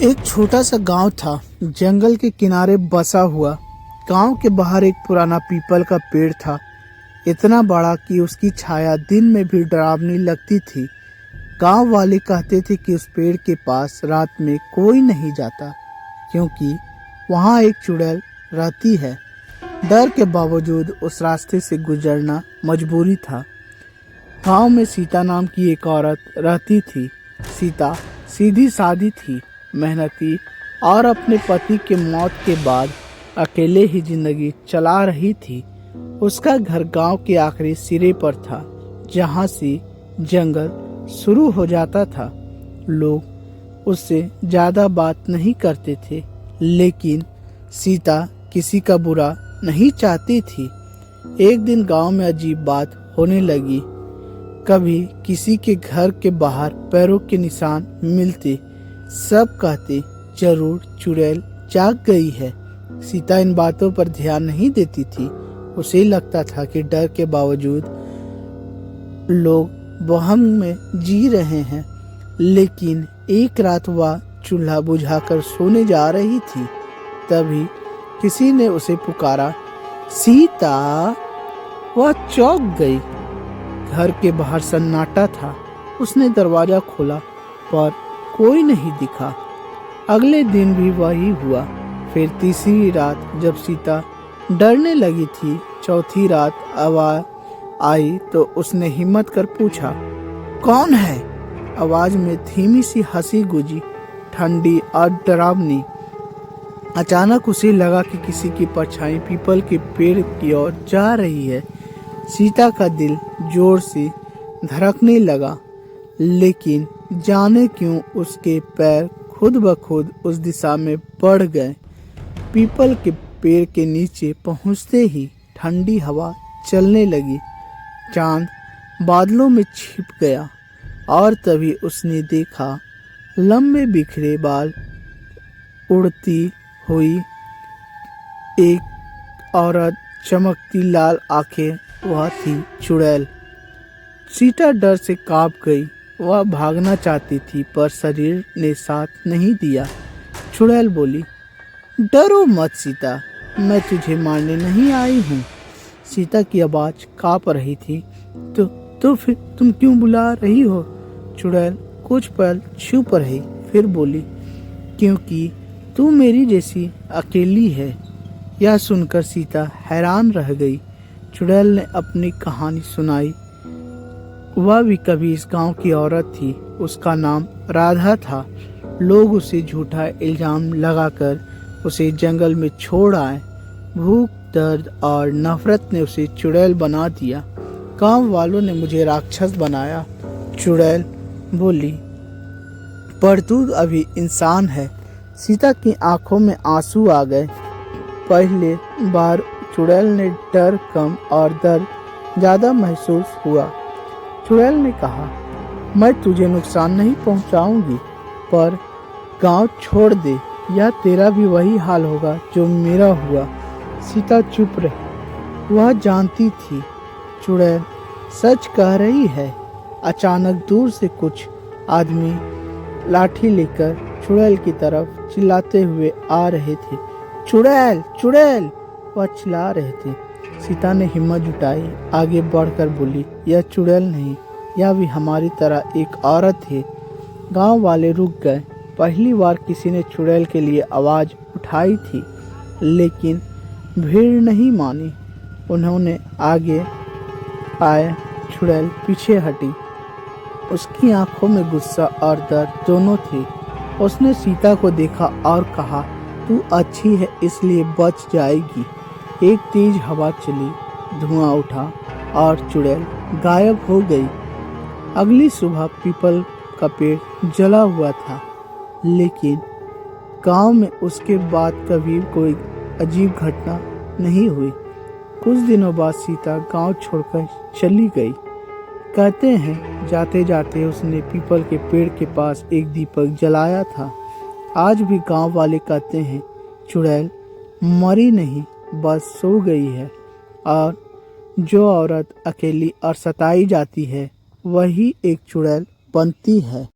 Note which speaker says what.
Speaker 1: एक छोटा सा गांव था, जंगल के किनारे बसा हुआ। गांव के बाहर एक पुराना पीपल का पेड़ था, इतना बड़ा कि उसकी छाया दिन में भी डरावनी लगती थी। गांव वाले कहते थे कि उस पेड़ के पास रात में कोई नहीं जाता, क्योंकि वहां एक चुड़ैल रहती है। डर के बावजूद उस रास्ते से गुजरना मजबूरी था। गांव में सीता नाम की एक औरत रहती थी। सीता सीधी सादी थी, मेहनती और अपने पति के मौत के बाद अकेले ही जिंदगी चला रही थी। उसका घर गांव के आखिरी सिरे पर था, जहां से जंगल शुरू हो जाता था। लोग उससे ज्यादा बात नहीं करते थे, लेकिन सीता किसी का बुरा नहीं चाहती थी। एक दिन गांव में अजीब बात होने लगी। कभी किसी के घर के बाहर पैरों के निशान मिलते, सब कहते जरूर चुड़ैल जाग गई है। सीता इन बातों पर ध्यान नहीं देती थी। उसे लगता था कि डर के बावजूद लोग वहम में जी रहे हैं। लेकिन एक रात वह चूल्हा बुझाकर सोने जा रही थी, तभी किसी ने उसे पुकारा, सीता। वह चौंक गई। घर के बाहर सन्नाटा था। उसने दरवाजा खोला, पर कोई नहीं दिखा। अगले दिन भी वही हुआ। फिर तीसरी रात जब सीता डरने लगी थी, चौथी रात आवाज आई तो उसने हिम्मत कर पूछा, कौन है? आवाज में धीमी सी हंसी गूंजी, ठंडी और डरावनी। अचानक उसे लगा कि किसी की परछाई पीपल के पेड़ की ओर जा रही है। सीता का दिल जोर से धड़कने लगा, लेकिन जाने क्यों उसके पैर खुद ब खुद उस दिशा में बढ़ गए। पीपल के पेड़ के नीचे पहुंचते ही ठंडी हवा चलने लगी। चांद बादलों में छिप गया और तभी उसने देखा, लंबे बिखरे बाल उड़ती हुई एक औरत, चमकती लाल आंखें, वह थी चुड़ैल। सीता डर से कांप गई। वह भागना चाहती थी, पर शरीर ने साथ नहीं दिया। चुड़ैल बोली, डरो मत सीता, मैं तुझे मारने नहीं आई हूँ। सीता की आवाज कांप रही थी। तो फिर तुम क्यों बुला रही हो? चुड़ैल कुछ पल चुप रही, फिर बोली, क्योंकि तू मेरी जैसी अकेली है। यह सुनकर सीता हैरान रह गई। चुड़ैल ने अपनी कहानी सुनाई। वह भी कभी इस गांव की औरत थी। उसका नाम राधा था। लोग उसे झूठा इल्जाम लगाकर उसे जंगल में छोड़ आए। भूख, दर्द और नफरत ने उसे चुड़ैल बना दिया। गांव वालों ने मुझे राक्षस बनाया। चुड़ैल बोली, पर तू अभी इंसान है। सीता की आंखों में आंसू आ गए। पहले बार चुड़ैल ने डर कम और दर्द ज्यादा महसूस हुआ। चुड़ैल ने कहा, मैं तुझे नुकसान नहीं पहुंचाऊंगी, पर गांव छोड़ दे, या तेरा भी वही हाल होगा जो मेरा हुआ। सीता चुप रही। वह जानती थी चुड़ैल सच कह रही है। अचानक दूर से कुछ आदमी लाठी लेकर चुड़ैल की तरफ चिल्लाते हुए आ रहे थे। चुड़ैल, चुड़ैल, वह चिल्ला रहे थे। सीता ने हिम्मत जुटाई, आगे बढ़कर बोली, यह चुड़ैल नहीं, यह भी हमारी तरह एक औरत है। गांव वाले रुक गए। पहली बार किसी ने चुड़ैल के लिए आवाज उठाई थी, लेकिन भीड़ नहीं मानी। उन्होंने आगे आए। चुड़ैल पीछे हटी। उसकी आंखों में गुस्सा और दर्द दोनों थे। उसने सीता को देखा और कहा, तू अच्छी है इसलिए बच जाएगी। एक तेज हवा चली, धुआं उठा और चुड़ैल गायब हो गई। अगली सुबह पीपल का पेड़ जला हुआ था, लेकिन गांव में उसके बाद कभी कोई अजीब घटना नहीं हुई। कुछ दिनों बाद सीता गांव छोड़कर चली गई। कहते हैं जाते जाते उसने पीपल के पेड़ के पास एक दीपक जलाया था। आज भी गांव वाले कहते हैं चुड़ैल मरी नहीं, बस सो गई है। और जो औरत अकेली और सताई जाती है, वही एक चुड़ैल बनती है।